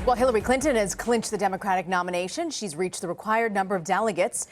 Well, Hillary Clinton has clinched the Democratic nomination. She's reached the required number of delegates,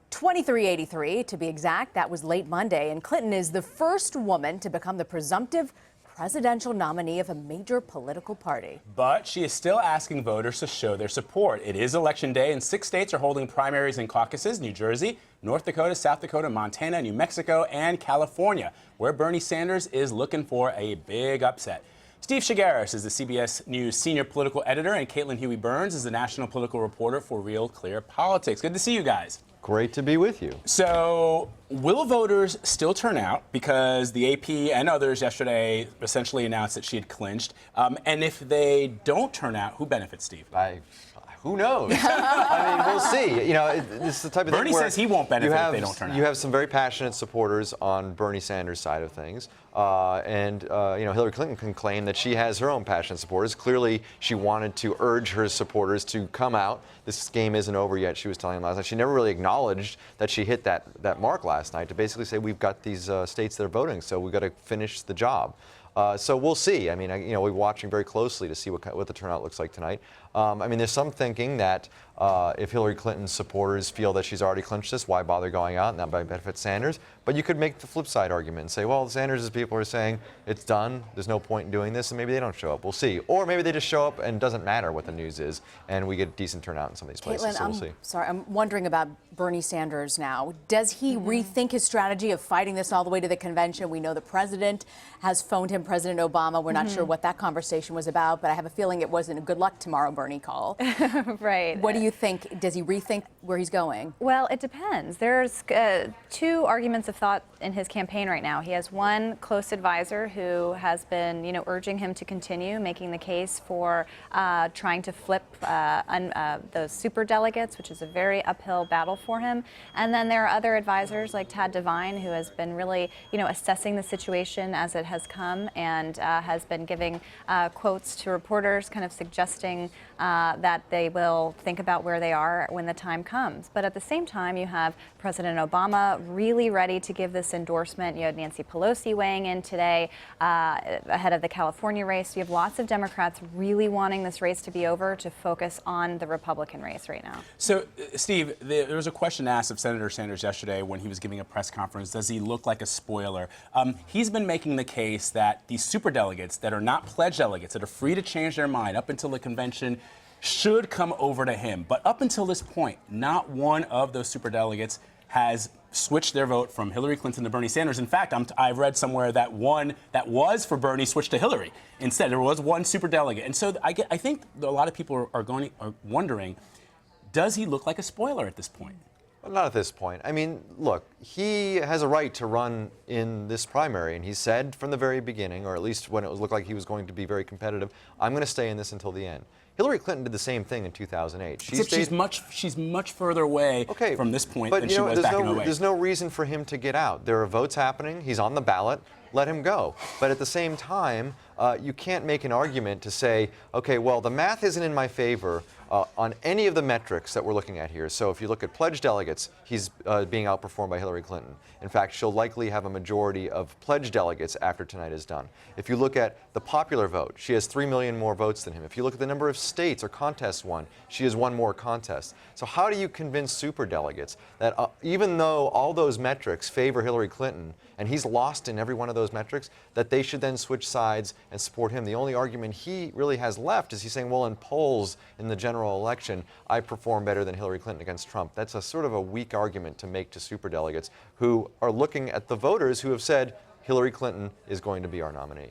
2383 to be exact. That was late Monday. And Clinton is the first woman to become the presumptive presidential nominee of a major political party. But she is still asking voters to show their support. It is Election Day, and 6 states are holding primaries and caucuses: New Jersey, North Dakota, South Dakota, Montana, New Mexico, and California, where Bernie Sanders is looking for a big upset. Steve Chaggaris is the CBS News senior political editor, and Caitlyn Huey-Burns is the national political reporter for RealClearPolitics. Good to see you guys. Great to be with you. So, will voters still turn out? Because the AP and others yesterday essentially announced that she had clinched. And if they don't turn out, who benefits, Steve? Who knows? I mean, we'll see. You know, this is the type of Bernie thing where says he won't benefit if they don't turn out. You have some very passionate supporters on Bernie Sanders' side of things. You know, Hillary Clinton can claim that she has her own passionate supporters. Clearly, she wanted to urge her supporters to come out. This game isn't over yet, she was telling them last night. She never really acknowledged that she hit that mark last night to basically say, we've got these states that are voting, so we've got to finish the job. So we'll see. I mean, you know, we're watching very closely to see what the turnout looks like tonight. I mean, there's some thinking that if Hillary Clinton's supporters feel that she's already clinched this, why bother going out? And that might benefit Sanders. But you could make the flip side argument and say, well, Sanders' people are saying it's done, there's no point in doing this, and maybe they don't show up. We'll see. Or maybe they just show up and it doesn't matter what the news is, and we get decent turnout in some of these places. Caitlyn, so we'll see. Sorry, I'm wondering about Bernie Sanders now. Does he rethink his strategy of fighting this all the way to the convention? We know the president has phoned him, President Obama. We're not sure what that conversation was about, but I have a feeling it wasn't a good luck tomorrow Bernie call. Right. What do you think? Does he rethink where he's going? Well, it depends. There's two arguments of thought in his campaign right now. He has one close advisor who has been, you know, urging him to continue, making the case for trying to flip those super delegates, which is a very uphill battle for him. And then there are other advisors like Tad Devine, who has been really, you know, assessing the situation as it has come and has been giving quotes to reporters, kind of suggesting that they will think about where they are when the time comes. But at the same time, you have President Obama really ready to give this endorsement. You had Nancy Pelosi weighing in today ahead of the California race. You have lots of Democrats really wanting this race to be over to focus on the Republican race right now. So, Steve, there was a question asked of Senator Sanders yesterday when he was giving a press conference. Does he look like a spoiler? He's been making the case that these superdelegates that are not pledged delegates, that are free to change their mind up until the convention, should come over to him. But up until this point, not one of those superdelegates has switched their vote from Hillary Clinton to Bernie Sanders. In fact, I've read somewhere that one that was for Bernie switched to Hillary instead. There was one superdelegate. And so I think a lot of people are wondering, does he look like a spoiler at this point? Well, not at this point. I mean, look, he has a right to run in this primary, and he said from the very beginning, or at least when it looked like he was going to be very competitive, I'm going to stay in this until the end. Hillary Clinton did the same thing in 2008. She's much further away from this point than she was back in 2008. There's no reason for him to get out. There are votes happening. He's on the ballot. Let him go. But at the same time, you can't make an argument to say, okay, well, the math isn't in my favor on any of the metrics that we're looking at here. So if you look at pledged delegates, he's being outperformed by Hillary Clinton. In fact, she'll likely have a majority of pledged delegates after tonight is done. If you look at the popular vote, she has 3 million more votes than him. If you look at the number of states or contests won, she has one more contest. So how do you convince superdelegates that even though all those metrics favor Hillary Clinton, and he's lost in every one of those metrics, that they should then switch sides and support him? The only argument he really has left is he's saying, well, in polls in the general election, I perform better than Hillary Clinton against Trump. That's a sort of a weak argument to make to superdelegates who are looking at the voters who have said Hillary Clinton is going to be our nominee.